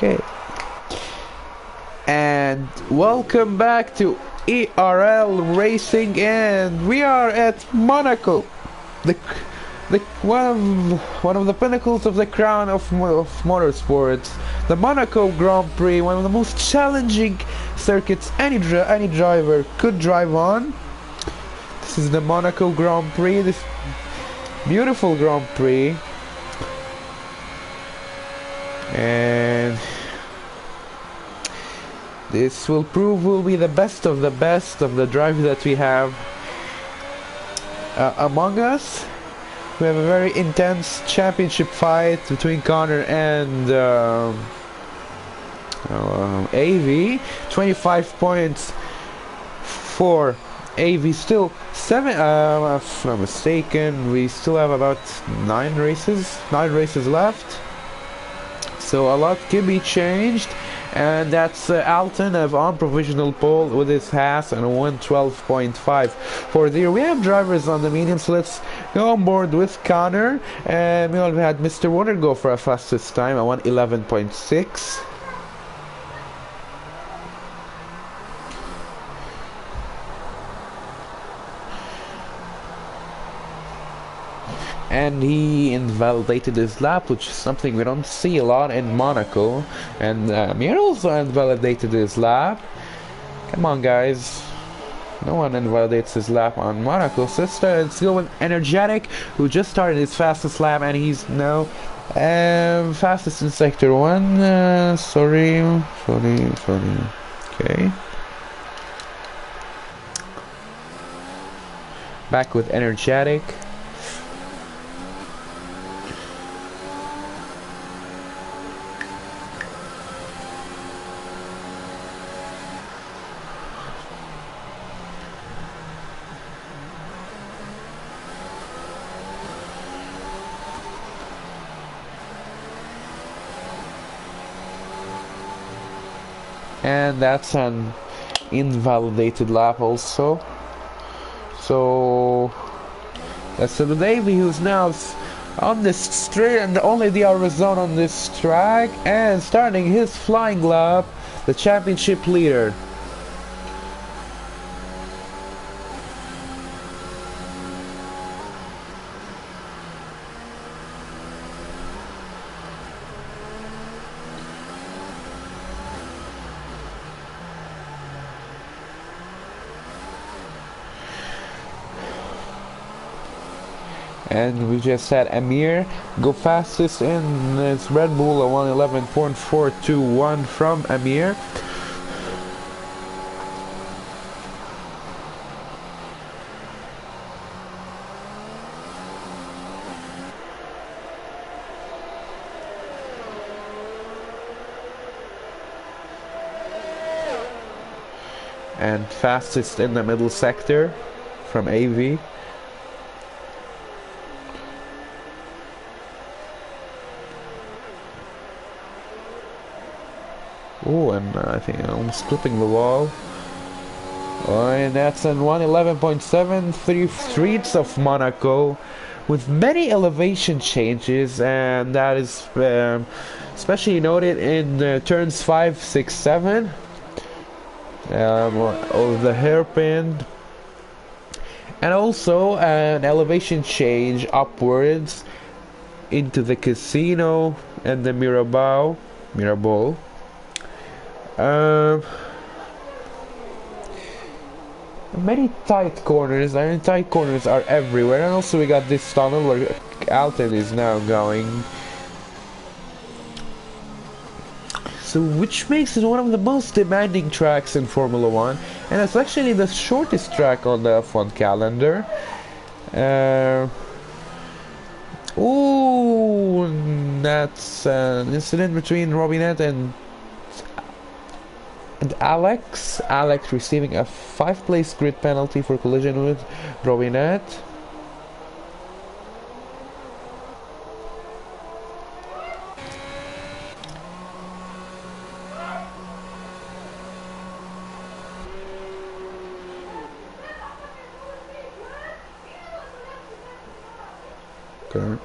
Okay. And welcome back to ERL Racing, and we are at Monaco, the one of the pinnacles of the crown of motorsports, the Monaco Grand Prix, one of the most challenging circuits any driver could drive on. This is the Monaco Grand Prix, this beautiful Grand Prix, and this will be the best of the drivers that we have among us. We have a very intense championship fight between Connor and AV. 25 points for AV. Still 7. If I'm not mistaken, we still have about 9 races left. So a lot can be changed. And that's Alton on provisional pole with his Haas and a 112.5. For there we have drivers on the medium, so let's go on board with Connor. And we also had Mr. Warner go for a fastest time, a 111.6. And he invalidated his lap, which is something we don't see a lot in Monaco. And Mir also invalidated his lap. Come on, guys. No one invalidates his lap on Monaco. So let's go with Energetic, who just started his fastest lap, and he's now fastest in Sector 1. Sorry. Okay. Back with Energetic. And that's an invalidated lap also. So that's the Davey, who's now on this straight and only the hour zone on this track, and starting his flying lap, the championship leader. And we just had Amir go fastest in his Red Bull, a 111.421 from Amir. And fastest in the middle sector from AV. Oh, and I think I'm almost clipping the wall. Oh, and that's in 111.73 streets of Monaco, with many elevation changes, and that is especially noted in turns 5, 6, 7. Of the hairpin, and also an elevation change upwards into the casino and the Mirabeau. Many tight corners. I mean, tight corners are everywhere, and also we got this tunnel where Alton is now going. So, which makes it one of the most demanding tracks in Formula 1, and it's actually the shortest track on the F1 calendar. That's an incident between Robinette and Alex. Alex receiving a 5-place grid penalty for collision with Robinette. Okay.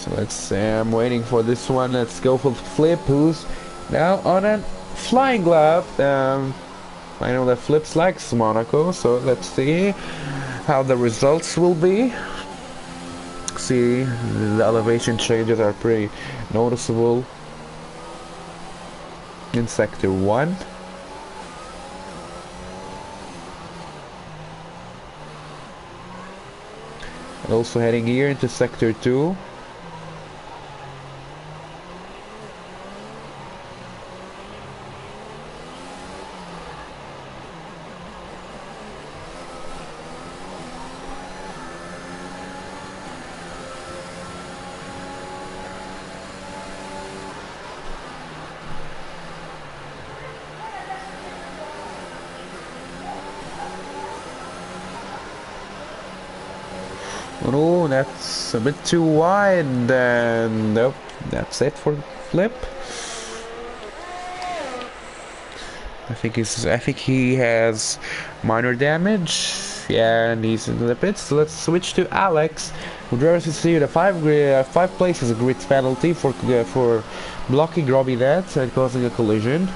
So let's say I'm waiting for this one. Let's go for Flip, who's now on a flying lap. I know that Flips likes Monaco, so let's see how the results will be. See, the elevation changes are pretty noticeable in Sector 1. And also heading here into Sector 2. Oh, that's a bit too wide, and nope, that's it for Flip. I think he has minor damage. Yeah, and he's in the pits. So let's switch to Alex, who drives received a five places grid penalty for blocking Robbie Nett and causing a collision.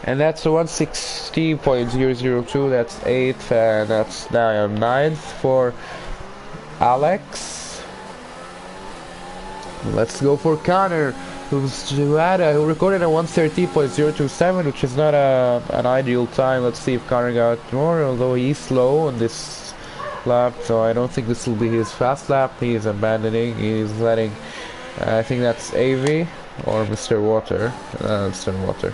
And that's 160.002, that's 8th, and that's now 9th for Alex. Let's go for Connor, who recorded a 130.027, which is not an ideal time. Let's see if Connor got more, although he's slow on this lap, so I don't think this will be his fast lap. He is abandoning, he's letting, I think that's AV or Mr. Water, Mr. Water.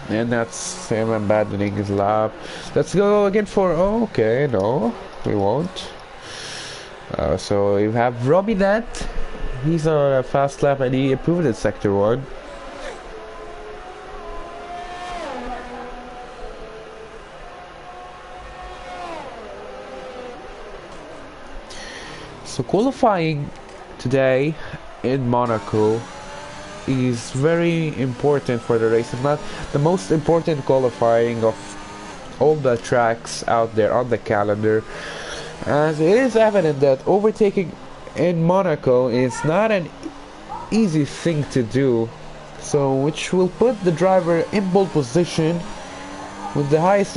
And that's him abandoning his lap. Let's go again for... Oh, okay, no, we won't. So you have Robbie Nett. He's on a fast lap and he improved in Sector 1. So qualifying today in Monaco is very important for the race. It's not the most important qualifying of all the tracks out there on the calendar, as it is evident that overtaking in Monaco is not an easy thing to do, so which will put the driver in pole position with the highest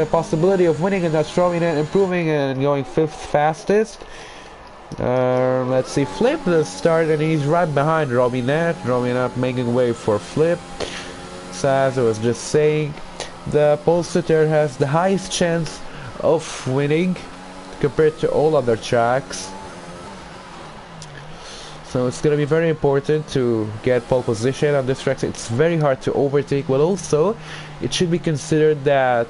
possibility of winning in that trophy and improving and going 5th fastest. Let's see, Flip the start, and he's right behind Robbie Nett. Robbie Nett making way for Flip. So as I was just saying, the pole sitter has the highest chance of winning compared to all other tracks. So it's going to be very important to get pole position on this track. It's very hard to overtake, but also it should be considered that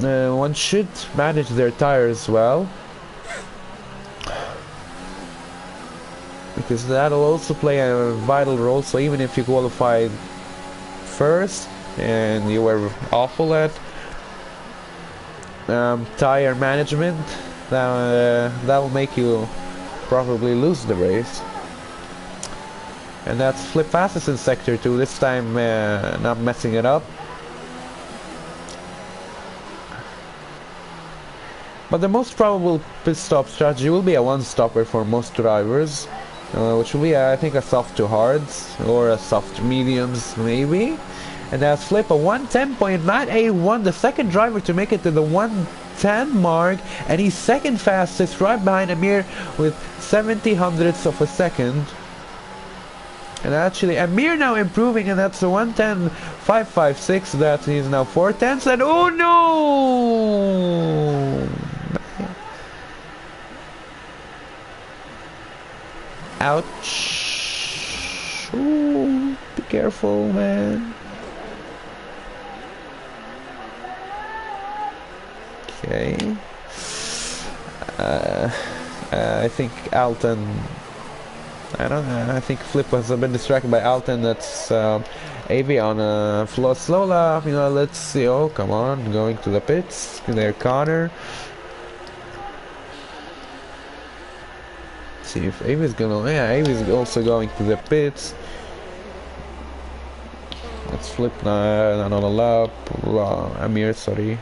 one should manage their tires well, because that'll also play a vital role. So even if you qualified first and you were awful at tire management, that'll make you probably lose the race. And that's Flip fastest in Sector 2, this time not messing it up. But the most probable pit stop strategy will be a one-stopper for most drivers, which will be, I think, a soft to hards or a soft to mediums maybe. And that's Flip a 110.981, the second driver to make it to the 10 mark, and he's second fastest right behind Amir with 70 hundredths of a second. And actually Amir now improving, and that's a 1:10.556. That he's now 4/10, and oh no! Ouch. Ooh, be careful, man. Okay. I think Alton. I don't know. I think Flip has been distracted by Alton. That's AV on a slow lap. You know, let's see. Oh, come on. Going to the pits. There, Connor. See if Avi's gonna. Yeah, Avi's also going to the pits. Let's Flip now on a lap. Amir, sorry.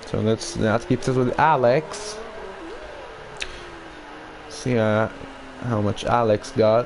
So that keeps us with Alex. See how much Alex got.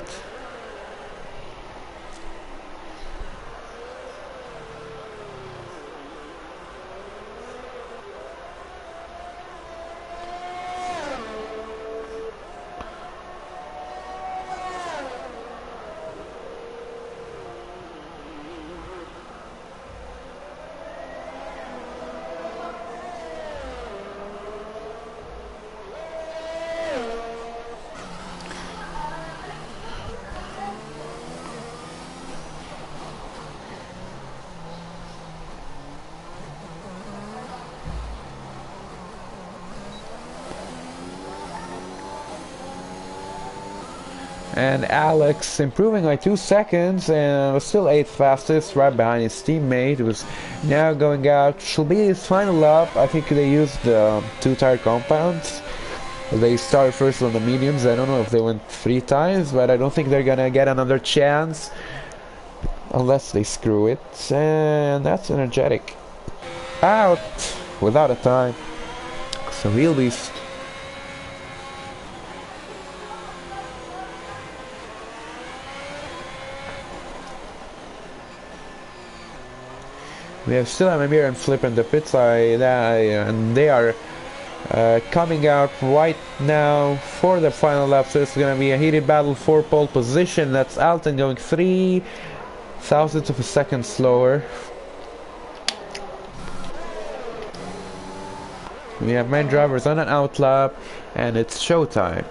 And Alex improving by 2 seconds and was still 8th fastest, right behind his teammate, who was now going out. Should be his final lap. I think they used 2 tire compounds. They started first on the mediums. I don't know if they went 3 times, but I don't think they're gonna get another chance unless they screw it. And that's energetic. Out without a time. So he'll be. We still have Amir and Flip in the pits, and they are coming out right now for the final lap. So it's going to be a heated battle for pole position. That's Alton going 3 thousandths of a second slower. We have main drivers on an out lap, and it's showtime.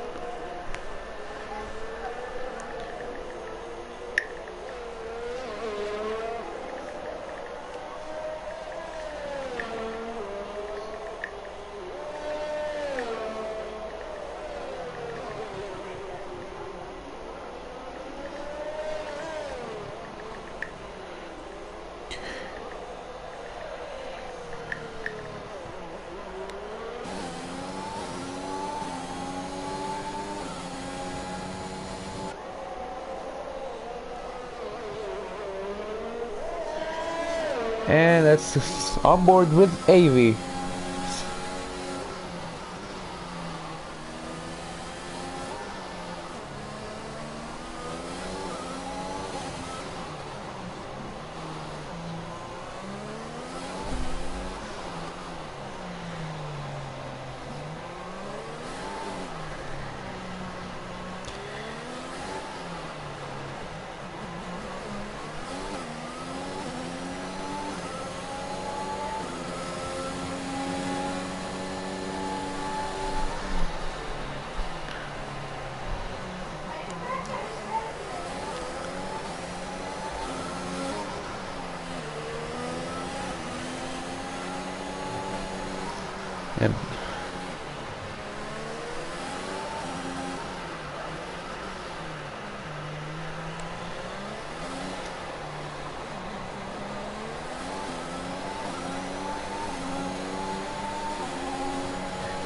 And that's on board with AV.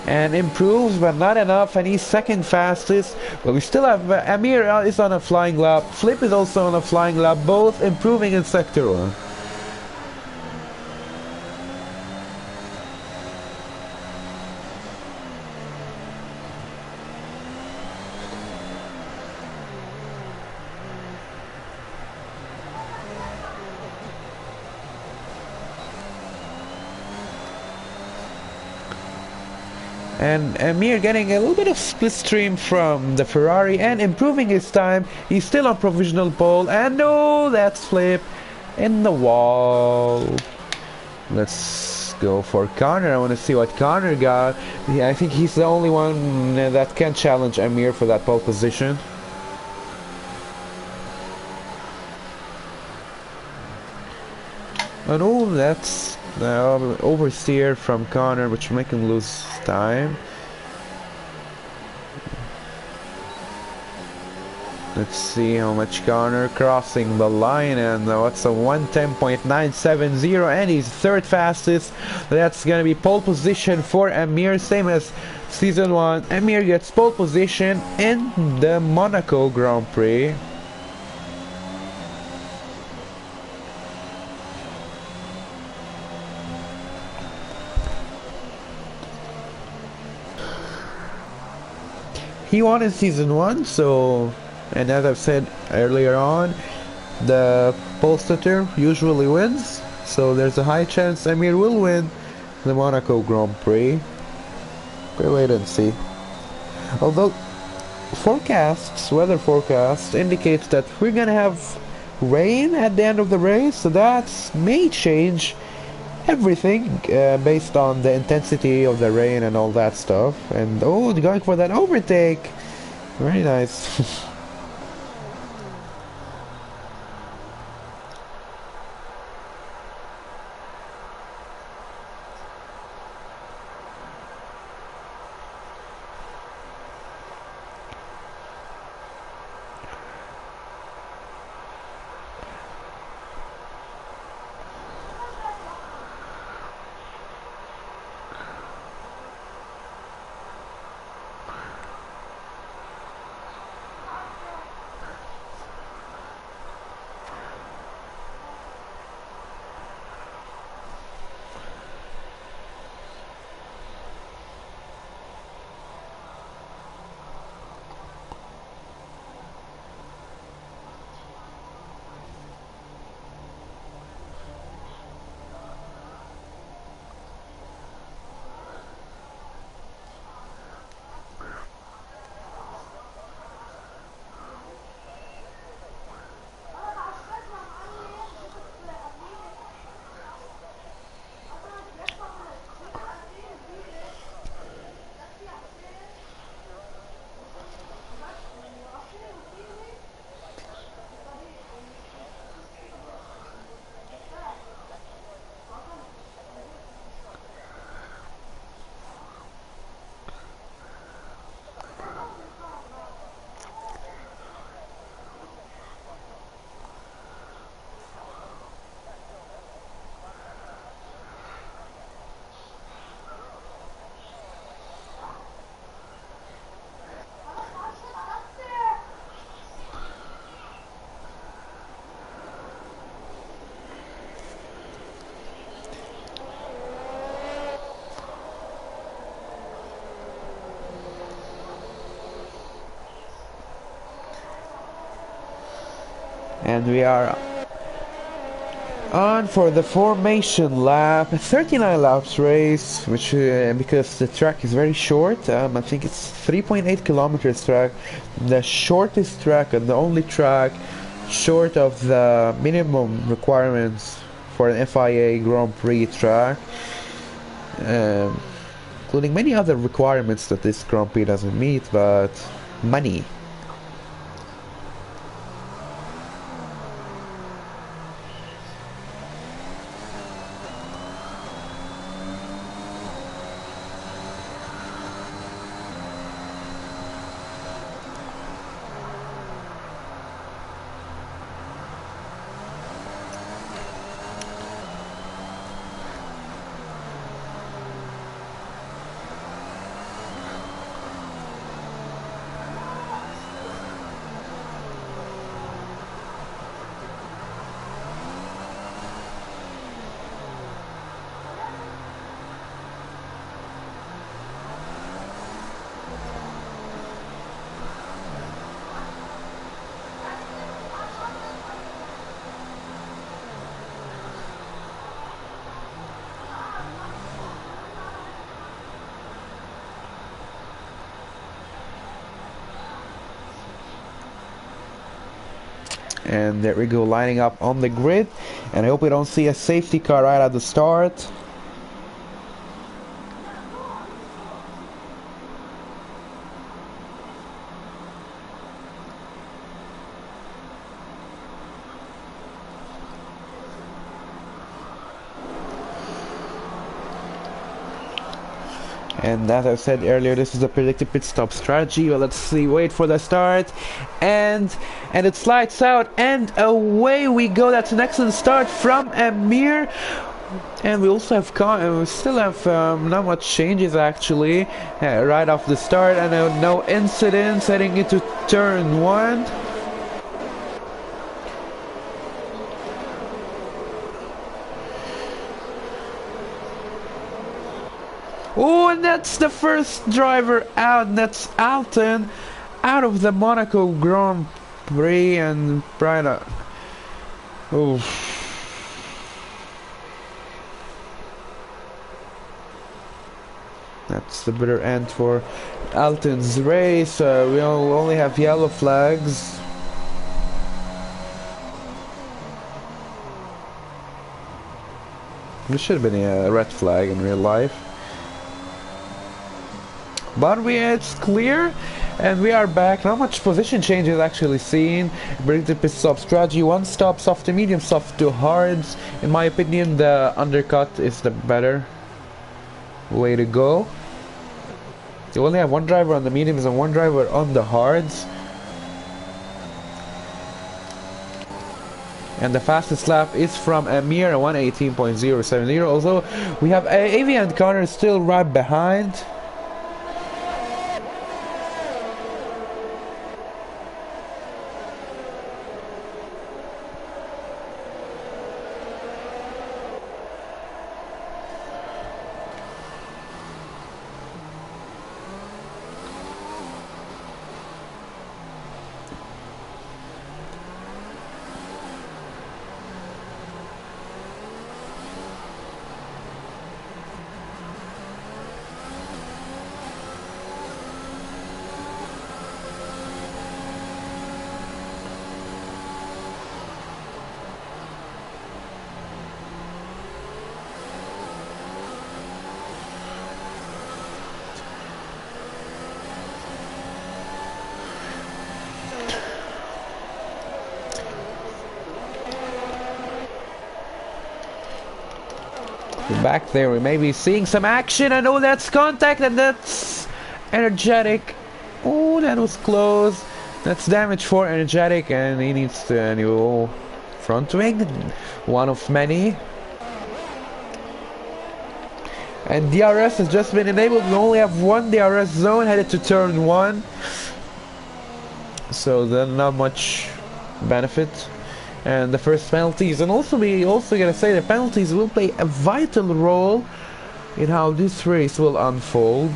And improves, but not enough, and he's second fastest. But we still have Amir is on a flying lap. Flip is also on a flying lap, both improving in Sector 1. And Amir getting a little bit of split stream from the Ferrari and improving his time. He's still on provisional pole, and no, that's flip in the wall. Let's go for Connor. I want to see what Connor got. Yeah, I think he's the only one that can challenge Amir for that pole position. And oh, that's the oversteer from Connor, which will make him lose time. Let's see how much Connor crossing the line, and what's a 110.970, and he's third fastest. That's gonna be pole position for Amir, same as season 1. Amir gets pole position in the Monaco Grand Prix. He won in season 1, so, and as I've said earlier on, the pole sitter usually wins, so there's a high chance Amir will win the Monaco Grand Prix. We'll wait and see. Although weather forecasts indicates that we're gonna have rain at the end of the race, so that may change everything based on the intensity of the rain and all that stuff. And oh, going for that overtake, very nice. And we are on for the formation lap, 39 laps race, which because the track is very short. I think it's 3.8 kilometers track, the shortest track and the only track short of the minimum requirements for an FIA Grand Prix track, including many other requirements that this Grand Prix doesn't meet, but money. And there we go, lining up on the grid. And I hope we don't see a safety car right at the start. And as I said earlier, this is a predicted pit stop strategy. Well, let's see, wait for the start, and it slides out, and away we go. That's an excellent start from Amir. And we also have we still have not much changes actually right off the start, and no incidents heading into turn 1. Oh, and that's the first driver out, and that's Alton out of the Monaco Grand Prix. And Brian, oh, that's the bitter end for Alton's race. We only have yellow flags. This should have been a red flag in real life. But it's clear, and we are back. Not much position changes actually seen. Predicted pit stop strategy: 1 stop, soft to medium, soft to hards. In my opinion, the undercut is the better way to go. You only have 1 driver on the mediums and 1 driver on the hards. And the fastest lap is from Amir, 1:18.070. Although we have AV and Connor still right behind. Back there we may be seeing some action, and oh, that's contact, and that's energetic. Oh, that was close. That's damage for energetic, and he needs the new front wing, one of many. And DRS has just been enabled. We only have 1 DRS zone headed to turn 1, so then not much benefit. And the first penalties, and also gonna say the penalties will play a vital role in how this race will unfold.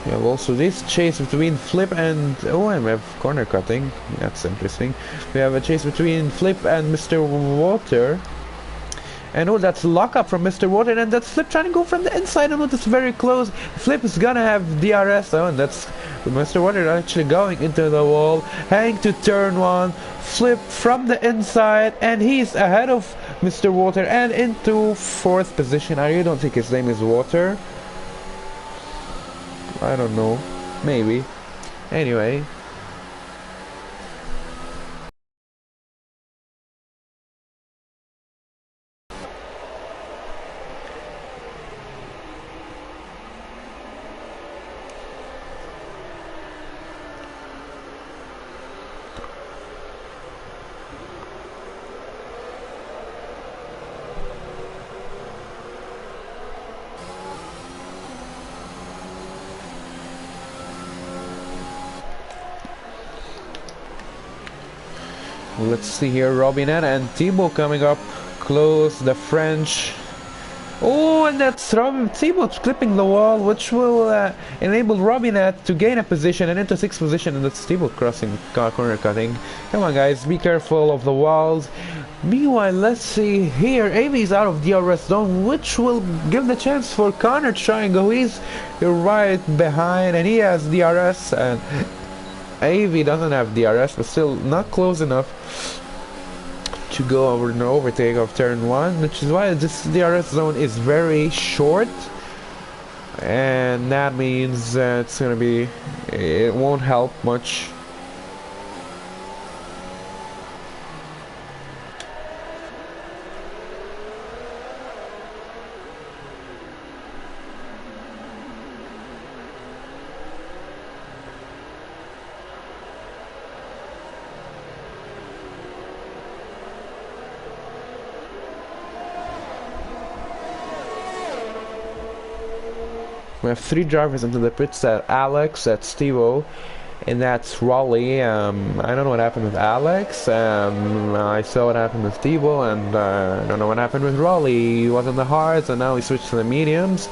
We have also this chase between Flip and... oh, and we have corner cutting. That's interesting. We have a chase between Flip and Mr. Water. And oh, that's lockup from Mr. Water, and that's Flip trying to go from the inside. Oh, that's very close. Flip is gonna have DRS. Oh, and that's Mr. Water actually going into the wall. Heading to turn 1. Flip from the inside, and he's ahead of Mr. Water and into 4th position. I really don't think his name is Water. I don't know. Maybe. Anyway. Let's see here, Robinette and Thibault coming up close, the French. Oh, and that's Thibault clipping the wall, which will enable Robinette to gain a position and into 6th position, and that's Thibault crossing corner cutting. Come on guys, be careful of the walls. Meanwhile, let's see here, AV is out of DRS zone, which will give the chance for Connor to try and go. He's right behind and he has DRS, and AV doesn't have DRS, but still not close enough to go over an overtake of turn 1, which is why this DRS zone is very short, and that means it's gonna be, it won't help much. We have 3 drivers into the pits, that's Alex, that's Stevo, and that's Raleigh. I don't know what happened with Alex, I saw what happened with Stevo, and I don't know what happened with Raleigh. He was on the hards, and now he switched to the mediums.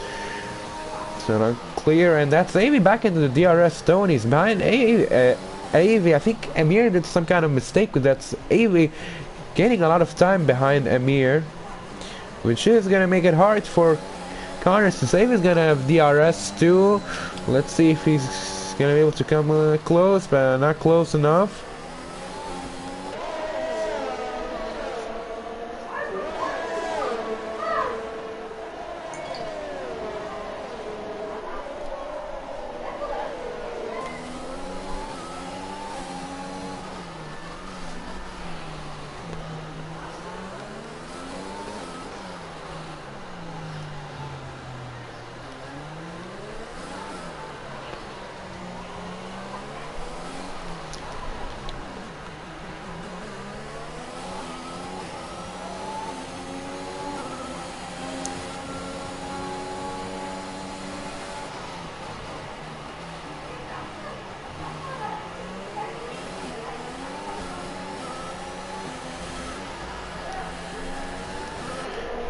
So not clear, and that's AV back into the DRS zone. He's behind AV. I think Amir did some kind of mistake with that. AV gaining a lot of time behind Amir, which is going to make it hard for Connor to save. He's gonna have DRS too. Let's see if he's gonna be able to come close, but not close enough.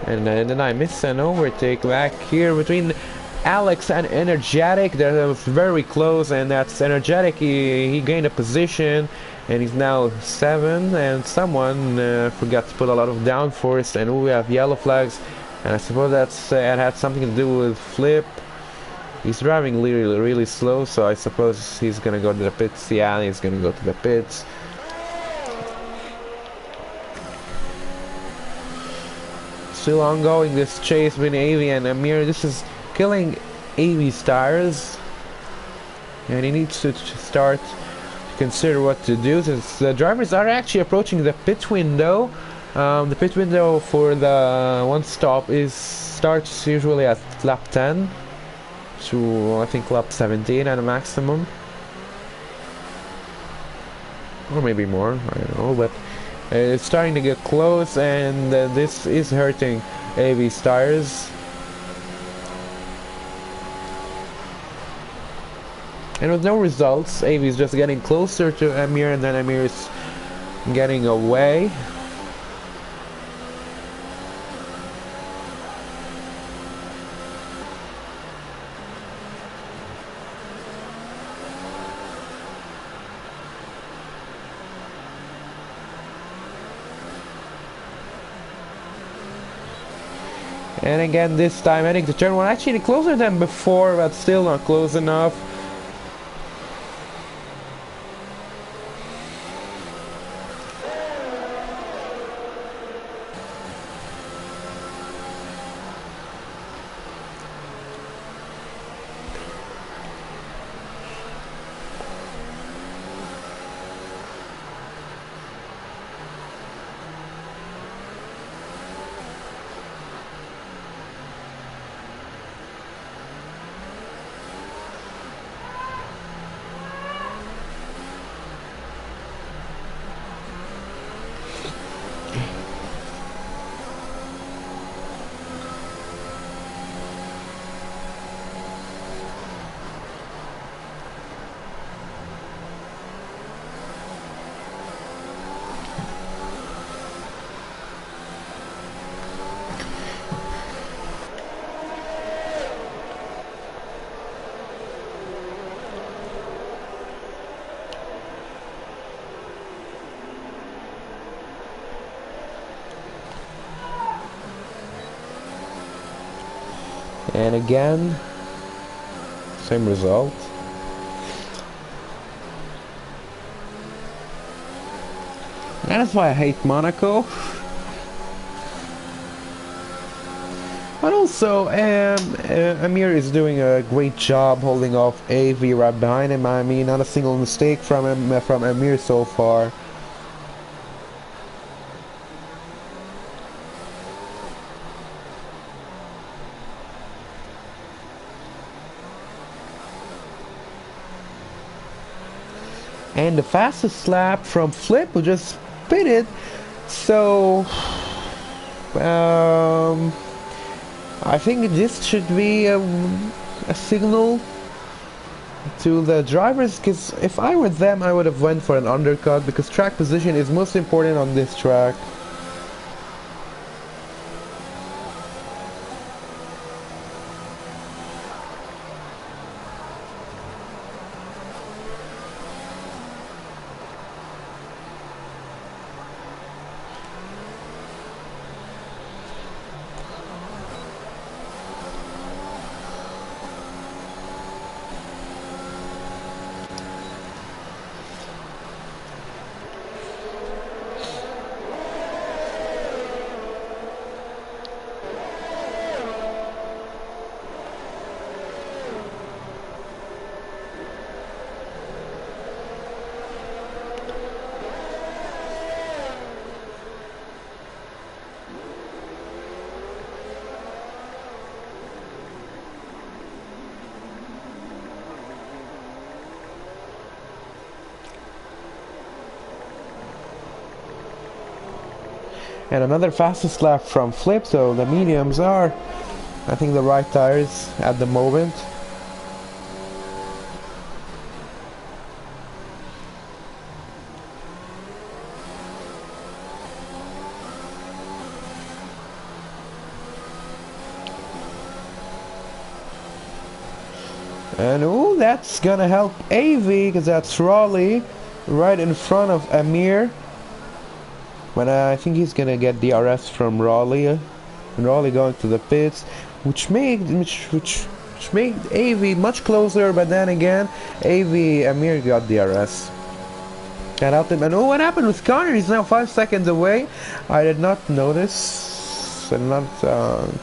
And then I missed an overtake back here between Alex and Energetic. That was very close, and that's Energetic. He gained a position, and he's now 7. And someone forgot to put a lot of downforce, and we have yellow flags. And I suppose that's it had something to do with Flip. He's driving really slow, so I suppose he's gonna go to the pits. Yeah, he's gonna go to the pits. Still ongoing, this chase between AV and Amir. This is killing AV's tires, and he needs to start to consider what to do, since the drivers are actually approaching the pit window. The pit window for the one stop starts usually at lap 10 to I think lap 17 at a maximum, or maybe more, I don't know, but it's starting to get close, and this is hurting AV's tires. And with no results, AV is just getting closer to Amir, and then Amir is getting away. And again, this time heading to turn 1, actually closer than before, but still not close enough. And again, same result. That's why I hate Monaco. But also, Amir is doing a great job holding off AV right behind him. I mean, not a single mistake from Amir so far. And the fastest lap from Flip who just pitted. So, I think this should be a signal to the drivers, because if I were them, I would have went for an undercut, because track position is most important on this track. And another fastest lap from Flip, so the mediums are, I think, the right tires at the moment. And oh, that's gonna help AV, because that's Raleigh right in front of Amir. But I think he's gonna get DRS from Raleigh, and Raleigh going to the pits, which made AV much closer. But then again, Amir got DRS. That helped him. And oh, what happened with Connor? He's now 5 seconds away. I did not notice, did not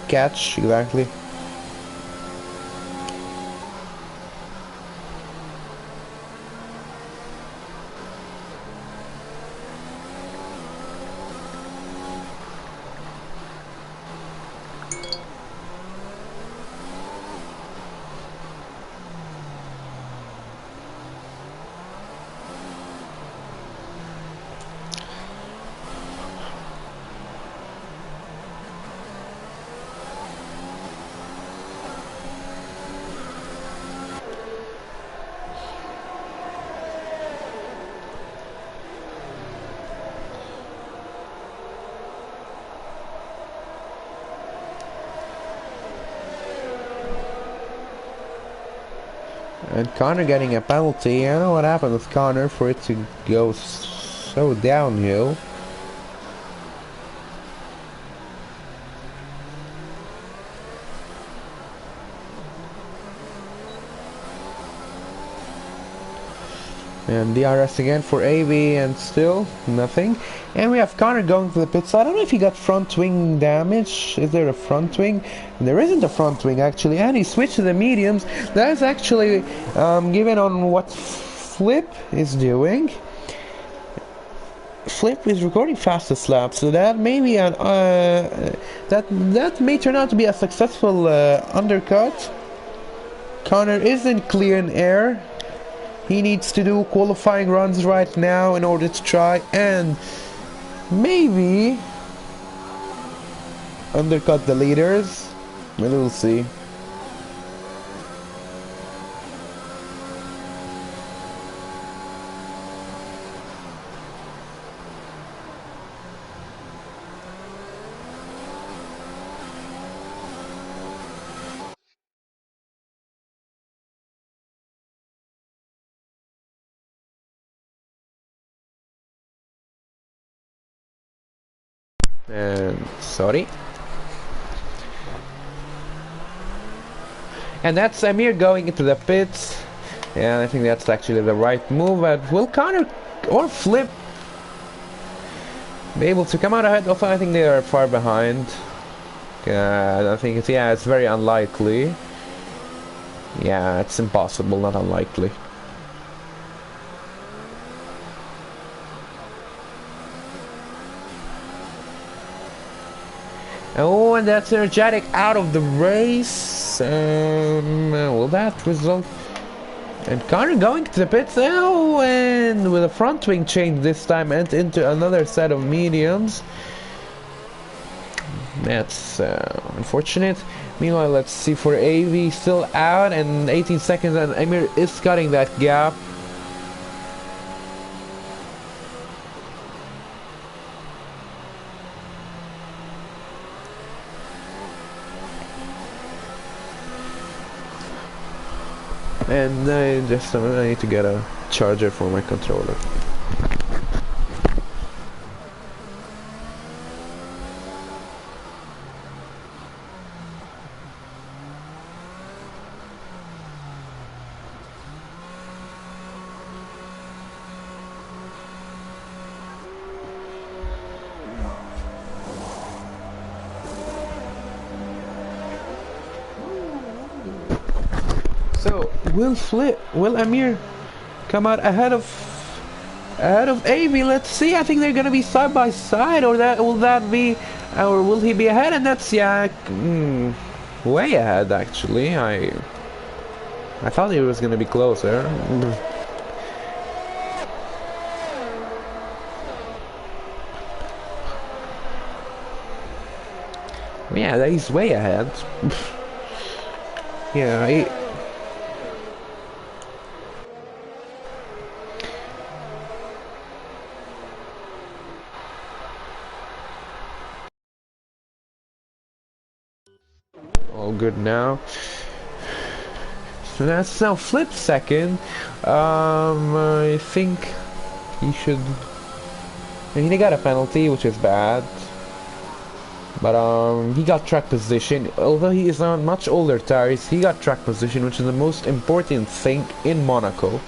catch exactly. And Connor getting a penalty. I don't know what happened with Connor for it to go so downhill. And DRS again for AV, and still nothing. And we have Connor going to the pits. I don't know if he got front wing damage. Is there a front wing? There isn't a front wing actually. And he switched to the mediums. That is actually given on what Flip is doing. Flip is recording fastest lap, so that may be an that may turn out to be a successful undercut. Connor isn't clear in air. He needs to do qualifying runs right now in order to try and maybe undercut the leaders. We'll see. And sorry. And that's Amir going into the pits. And I think that's actually the right move. But will Connor or Flip be able to come out ahead? Also, I think they are far behind. I think it's very unlikely. Yeah, it's impossible, not unlikely. Oh, and that's energetic out of the race. Will that result? And Connor going to the pits now, and with a front wing change this time, and into another set of mediums. That's unfortunate. Meanwhile, let's see for AV still out, and 18 seconds, and Amir is cutting that gap. And I need to get a charger for my controller. So will Amir come out ahead of AV? Let's see. I think they're gonna be side by side, or will he be ahead? And that's way ahead actually. I thought he was gonna be closer. Yeah, he's way ahead. Yeah. All good now. So that's now Flip second. I think he should. I mean, he got a penalty, which is bad. But he got track position. Although he is on much older tires, he got track position, which is the most important thing in Monaco.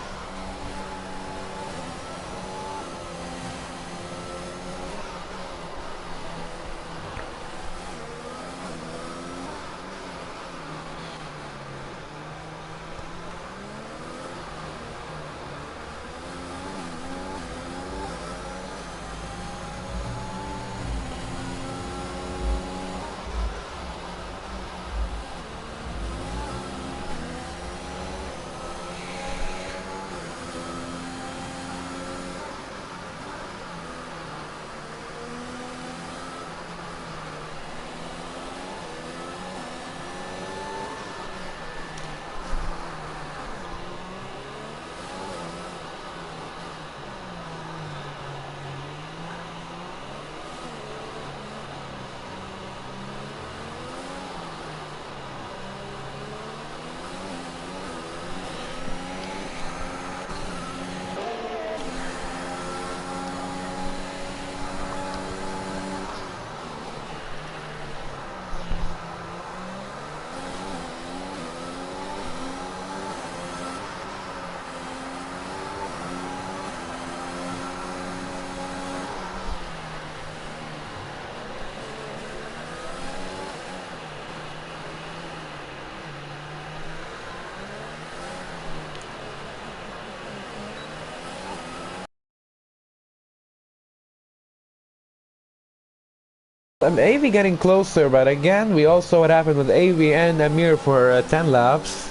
AV getting closer, but again, we also what happened with AV and Amir for 10 laps.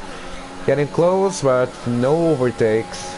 Getting close, but no overtakes.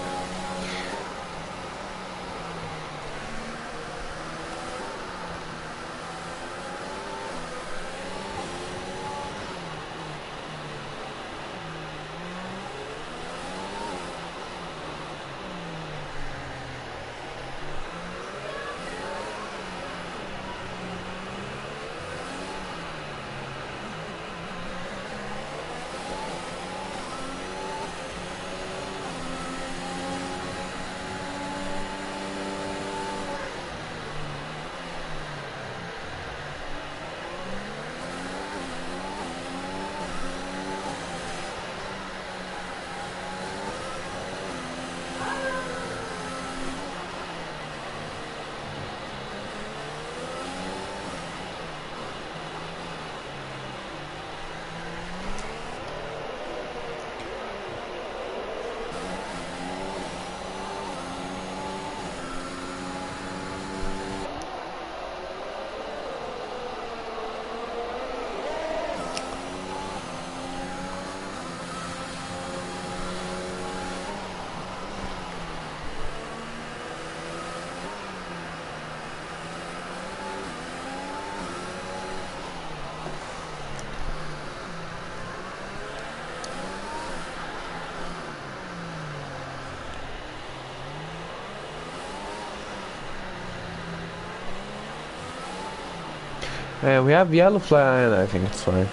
We have yellow flag, I think it's fine.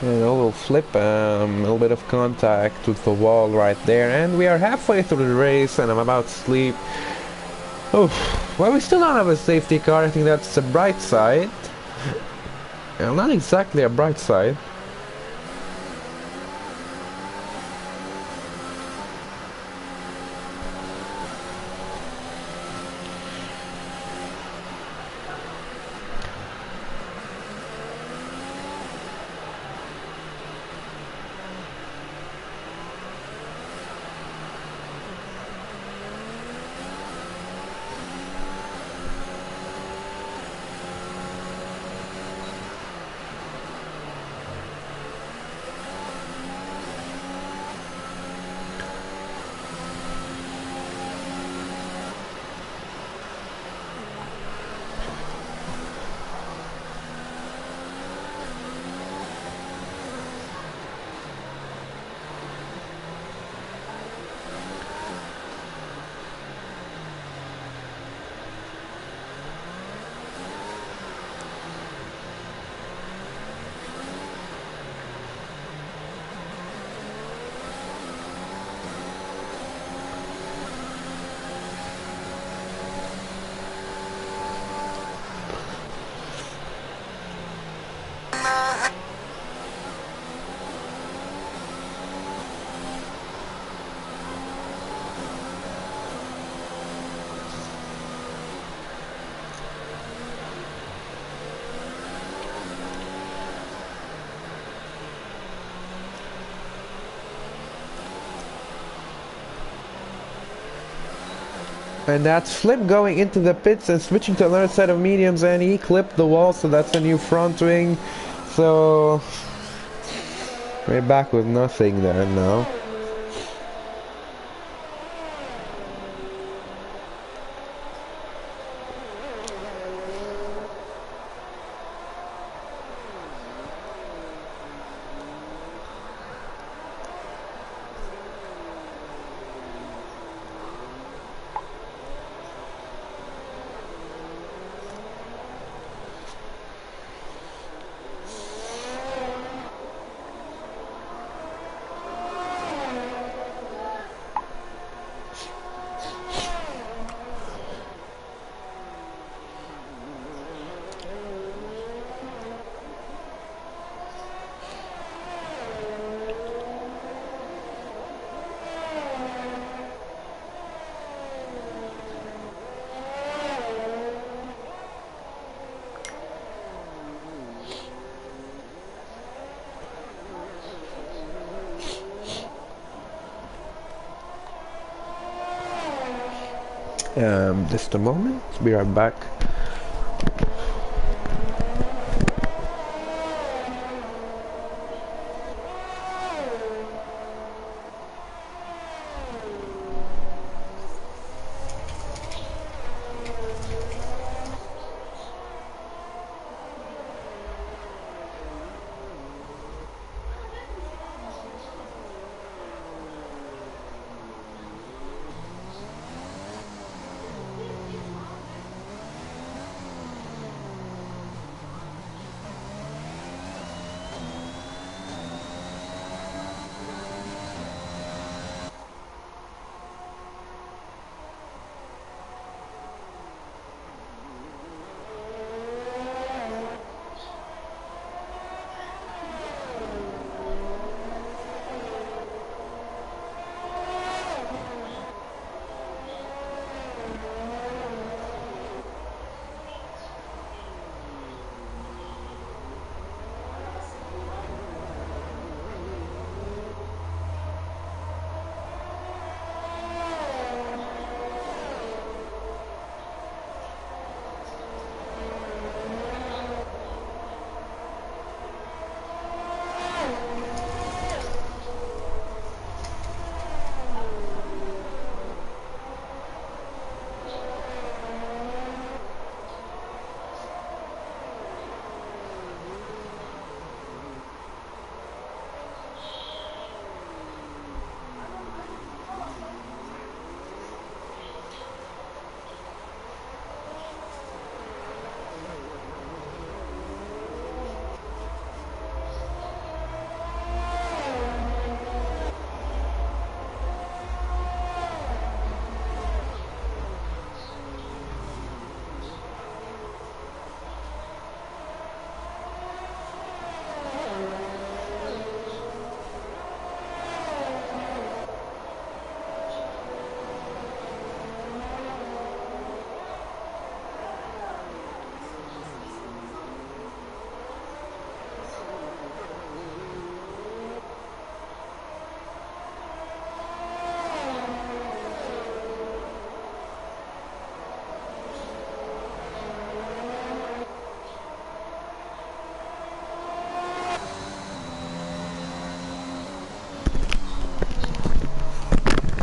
And a little flip, a little bit of contact with the wall right there, and we are halfway through the race, and I'm about to sleep. Oh, well, we still don't have a safety car. I think that's a bright side. Well, not exactly a bright side. And that's Flip going into the pits and switching to another set of mediums, and he clipped the wall, so that's a new front wing. So we're back with nothing there now. Just a moment, be right back.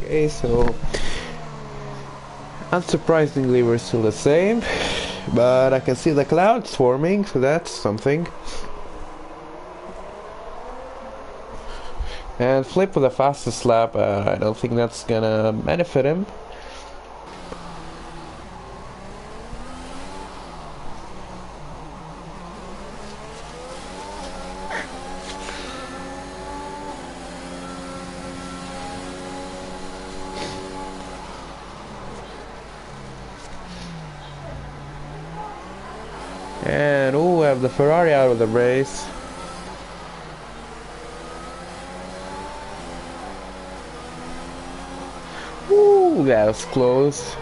Okay, so unsurprisingly we're still the same, but I can see the clouds forming, so that's something. And Flip with the fastest lap, I don't think that's gonna benefit him. And oh, we have the Ferrari out of the race. Ooh, that was close.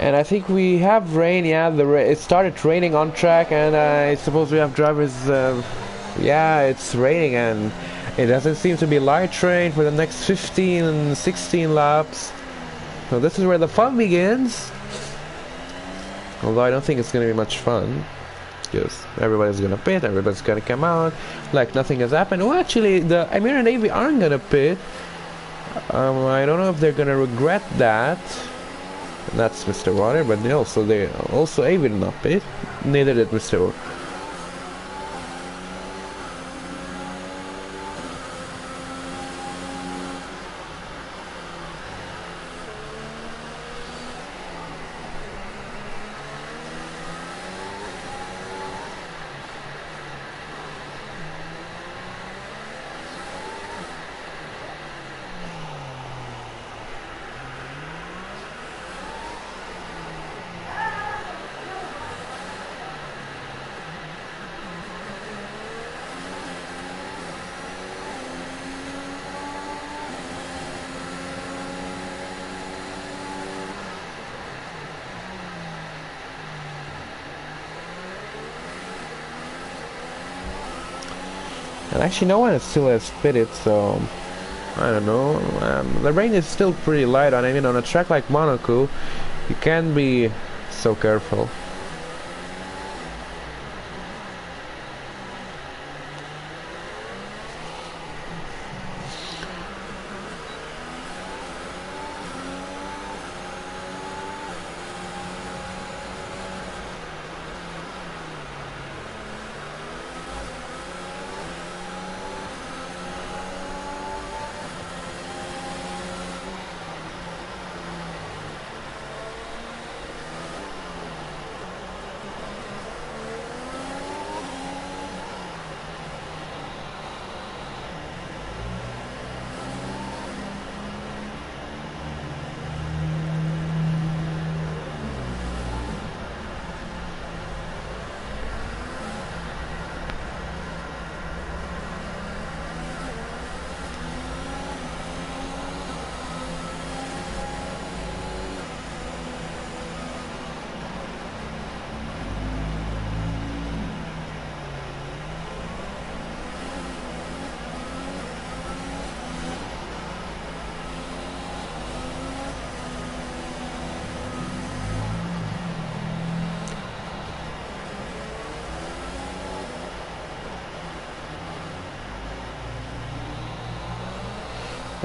And I think we have rain, yeah, it started raining on track, and I suppose we have drivers, yeah, it's raining, and it doesn't seem to be light rain for the next 15 and 16 laps. So this is where the fun begins. Although I don't think it's going to be much fun, because everybody's going to pit, everybody's going to come out, like nothing has happened. Oh, actually, the Emir and Avi aren't going to pit. I don't know if they're going to regret that. That's Mr. Water, but they also Avi did not pit. Neither did Mr. And actually no one still has pitted, so I don't know. The rain is still pretty light on, I mean, on a track like Monaco, you can't be so careful.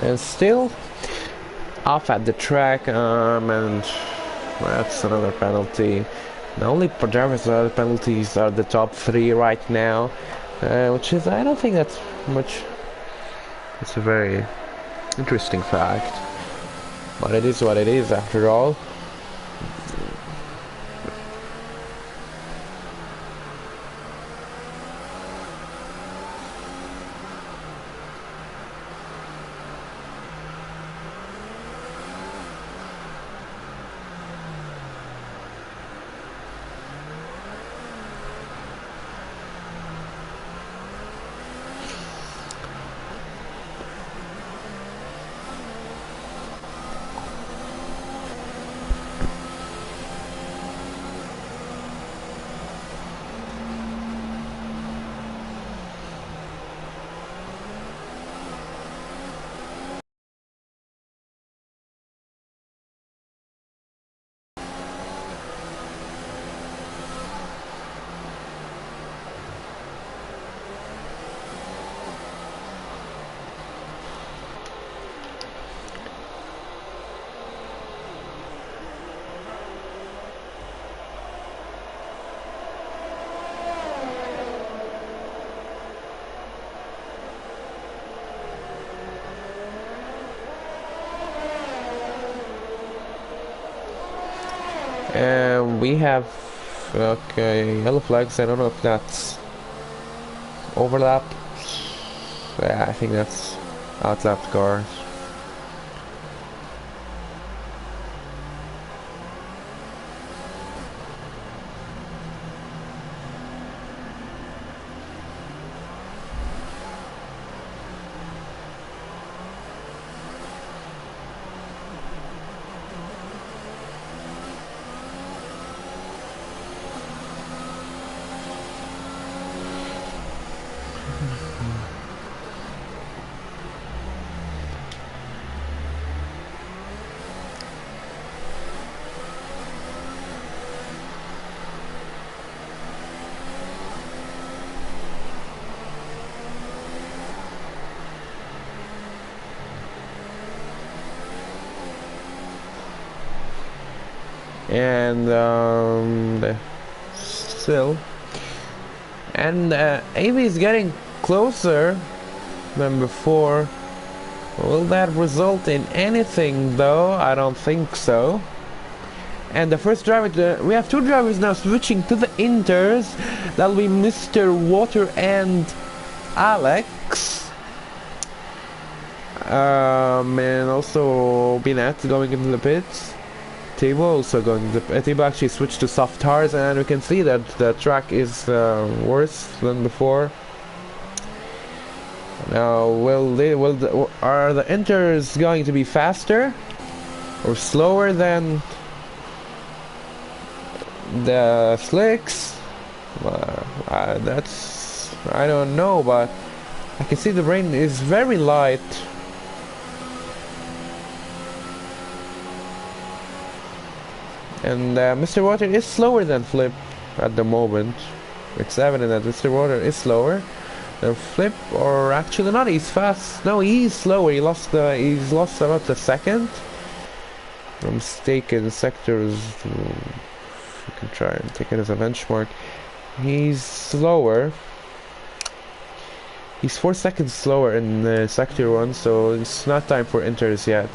And still off at the track, and that's another penalty. The only drivers that have penalties are the top three right now, which is, I don't think that's much. It's a very Interesting fact. But it is what it is after all. We have yellow flags. I don't know if that's overlap. Yeah, I think that's outlapped cars. And still, and AV is getting closer than before. Will that result in anything though? I don't think so. And the first driver, we have two drivers now switching to the Inters. That'll be Mr. Water and Alex. And also Binet going into the pits. Tabo also going to the Tabo actually switched to soft tires, and we can see that the track is worse than before. Now, are the Inters going to be faster or slower than the slicks? That's, I don't know, but I can see the rain is very light. And Mr. Water is slower than Flip at the moment. It's evident that Mr. Water is slower than Flip, or actually not. He's fast. No, he's slower. He's lost about a second. If I'm mistaken, sectors. You can try and take it as a benchmark. He's slower. He's 4 seconds slower in sector 1, so it's not time for Inters yet.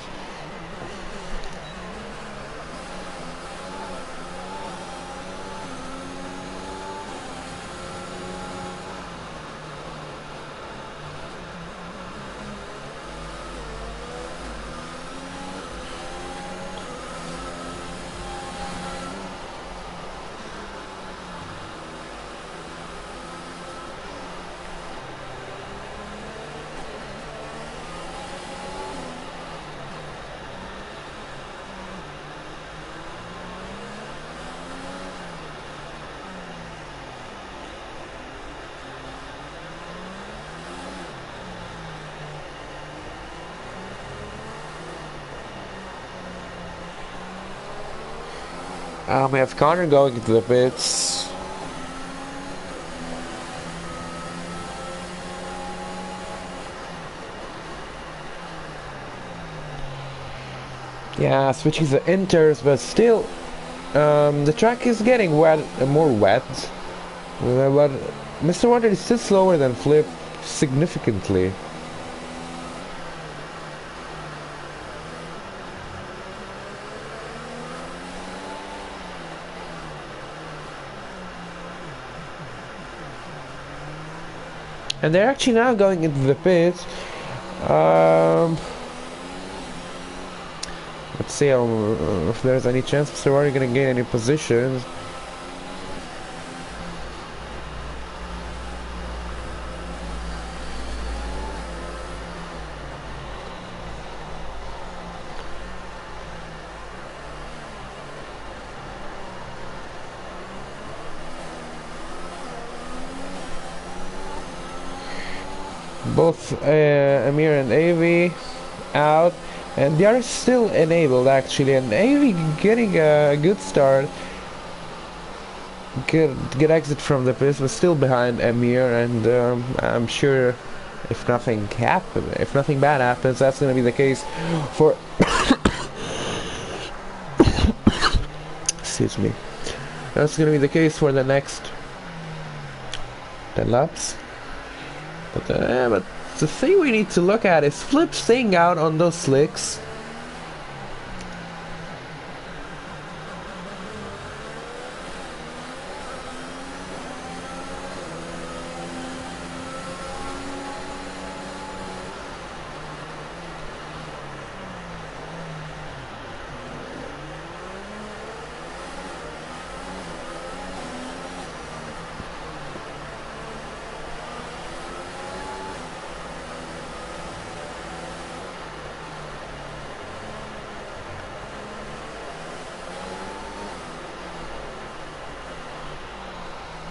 We have Connor going into the pits. Yeah, switching the Inters, but still, the track is getting wet, more wet. But Mr. Water is still slower than Flip, significantly. And they're actually now going into the pit. Let's see if there's any chance Ferrari gonna gain any positions. Both Amir and Avi out, and they are still enabled actually, and Avi getting a good start, good exit from the pit, but still behind Amir, and I'm sure if nothing bad happens, that's gonna be the case for excuse me, that's gonna be the case for the next 10 laps. But the thing we need to look at is Flip staying out on those slicks.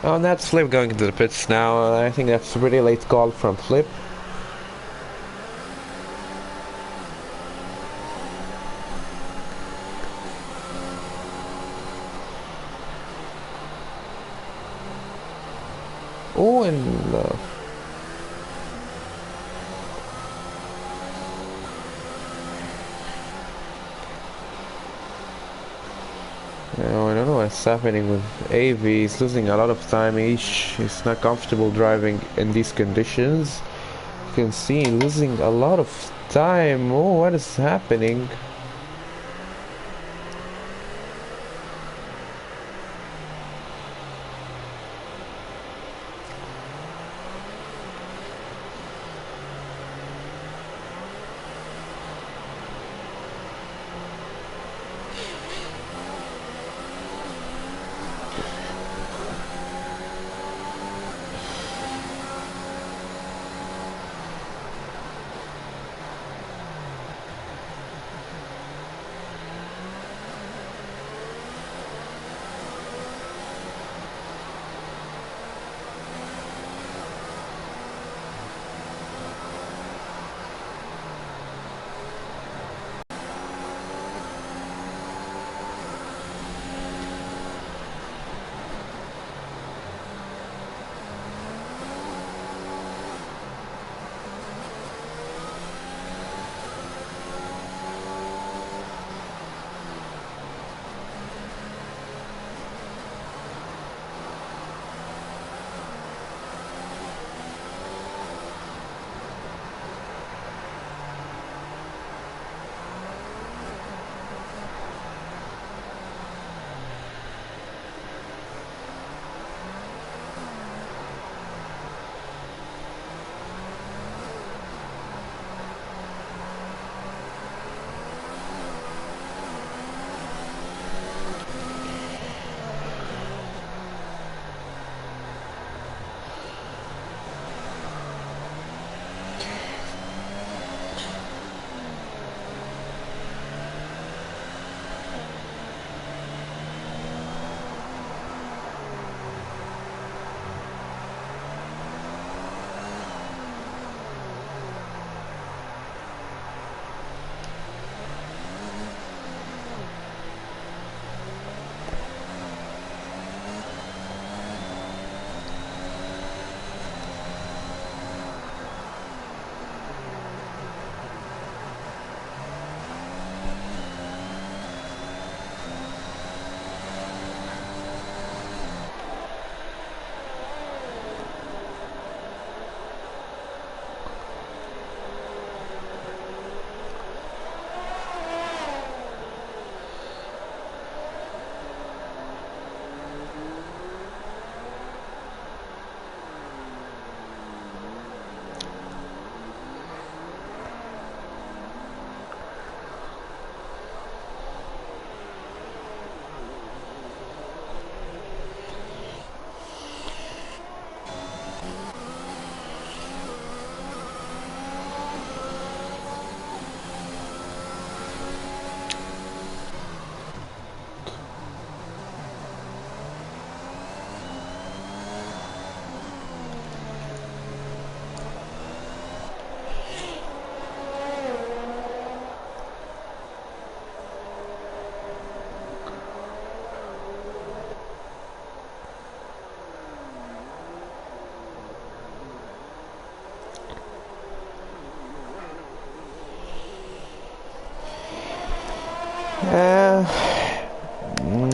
Oh, and that's Flip going into the pits now. I think that's a really late call from Flip. Oh, and I don't know what's happening with AV. He's losing a lot of time. He's not comfortable driving in these conditions. You can see losing a lot of time. Oh, what is happening?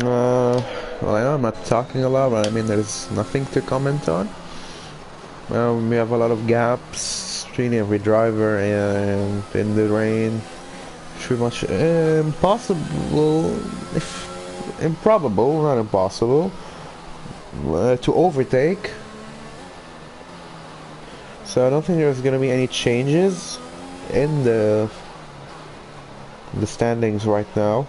Well, I know I'm not talking a lot, but I mean, there's nothing to comment on. We have a lot of gaps between every driver, and in the rain, pretty much impossible, if improbable, not impossible, to overtake. So I don't think there's gonna be any changes in the standings right now.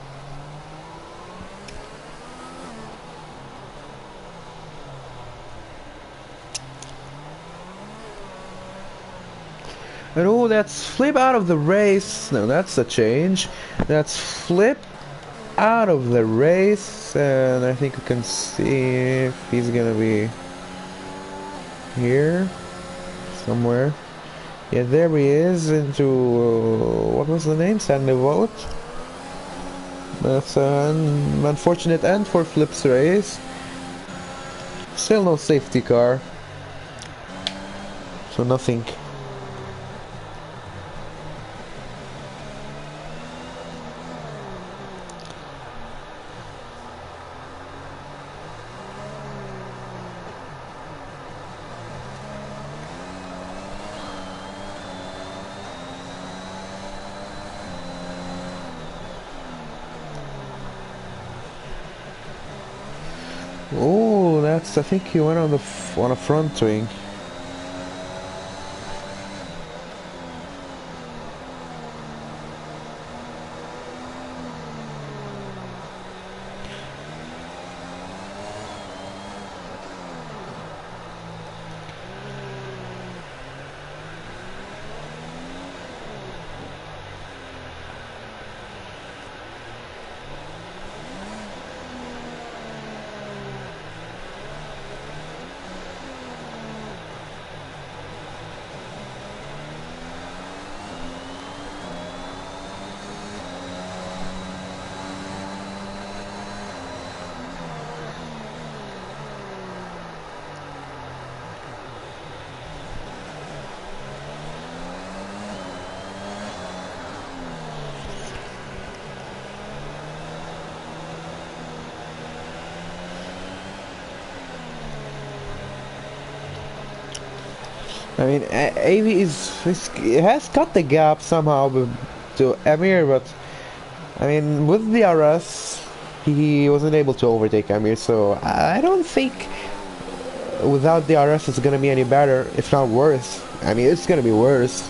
And oh, that's Flip out of the race. No, that's a change. That's Flip out of the race, and I think you can see if he's gonna be here somewhere. Yeah, there he is into what was the name? Sandy Vote. That's an unfortunate end for Flip's race. Still no safety car, so nothing. Oh, that's, I think he went on the on a front wing. I mean, AV has cut the gap somehow to Amir, but I mean, with the RS, he wasn't able to overtake Amir, so I don't think without the RS it's gonna be any better, if not worse. I mean, it's gonna be worse.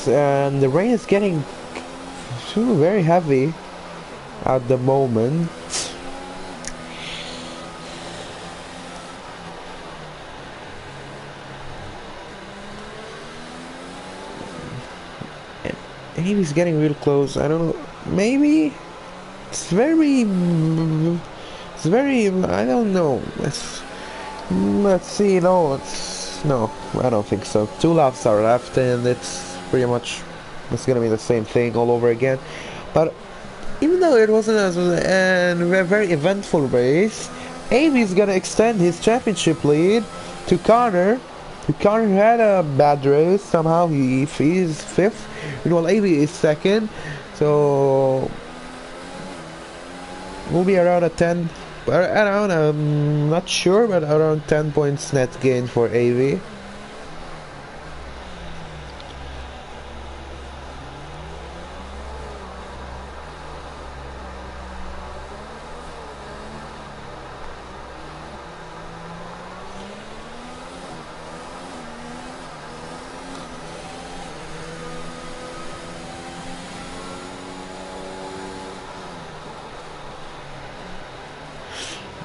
And the rain is getting very heavy at the moment. And he's getting real close. I don't know. Maybe it's very. I don't know. Let's see. No, no. I don't think so. 2 laps are left, and it's pretty much gonna be the same thing all over again. But even though it wasn't a very eventful race, Avey is gonna extend his championship lead to Connor. Connor had a bad race. Somehow he's 5th, while Avey is 2nd. So we'll be around a 10. Around, I'm not sure, but around 10 points net gain for Avey.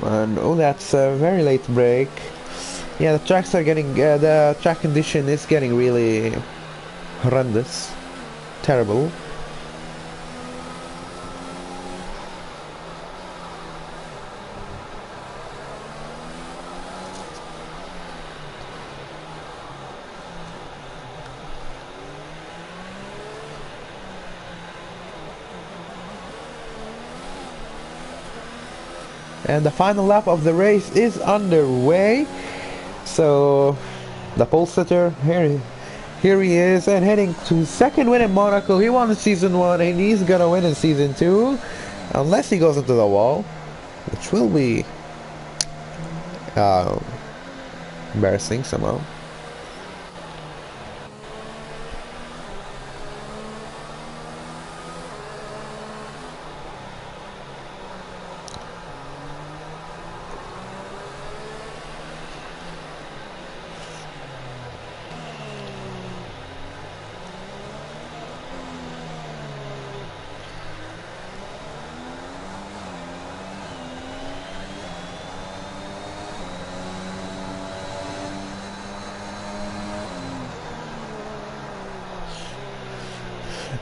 And oh, that's a very late break. Yeah, the tracks are getting, the track condition is getting really horrendous. Terrible. And the final lap of the race is underway. So the pole sitter, here he is, and heading to his second win in Monaco. He won in season 1 and he's gonna win in season 2, unless he goes into the wall, which will be embarrassing somehow.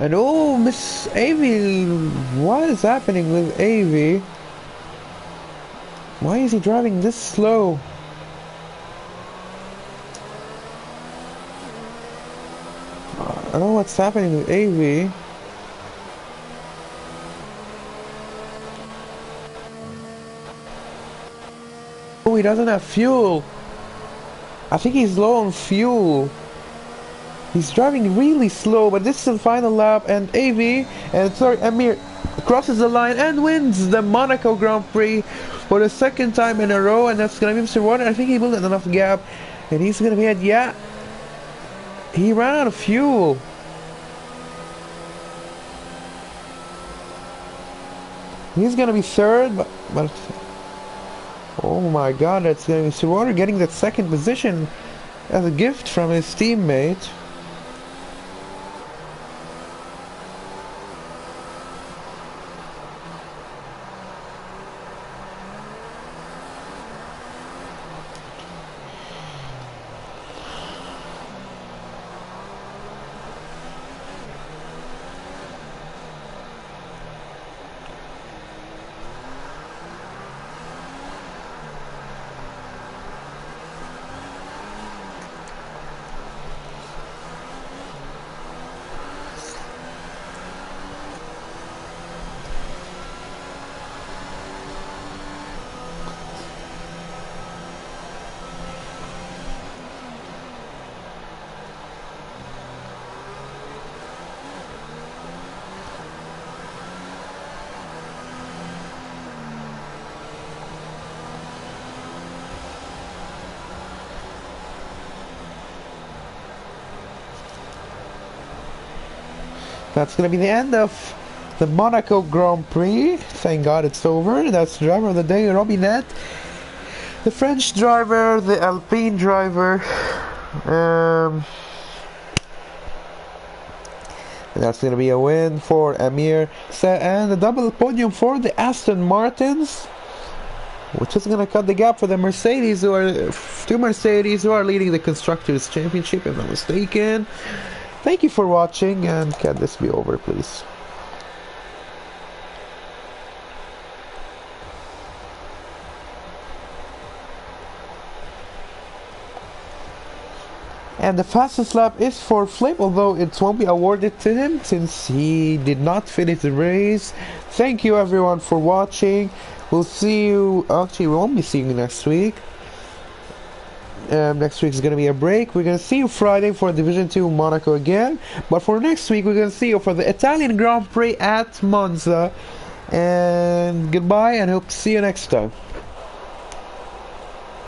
And oh, Miss Avy, what is happening with Avy? Why is he driving this slow? I don't know what's happening with Avy. Oh, he doesn't have fuel. I think he's low on fuel. He's driving really slow, but this is the final lap, and Amir crosses the line and wins the Monaco Grand Prix for the second time in a row, and that's gonna be Mr. Warner. I think he built enough gap, and he's gonna be at, yeah, he ran out of fuel. He's gonna be third, but oh my god, that's gonna be Mr. Warner getting that second position as a gift from his teammate. That's gonna be the end of the Monaco Grand Prix. Thank God it's over. That's the driver of the day, Robinet. The French driver, the Alpine driver. And that's gonna be a win for Amir. And a double podium for the Aston Martins, which is gonna cut the gap for the Mercedes, who are two Mercedes who are leading the Constructors' Championship, if I'm not mistaken. Thank you for watching, and can this be over, please? And the fastest lap is for Flip, although it won't be awarded to him since he did not finish the race. Thank you everyone for watching. We'll see you, actually we won't be seeing you next week. Next week is going to be a break. We're going to see you Friday for Division 2 Monaco again. But for next week, we're going to see you for the Italian Grand Prix at Monza. And goodbye, and hope to see you next time.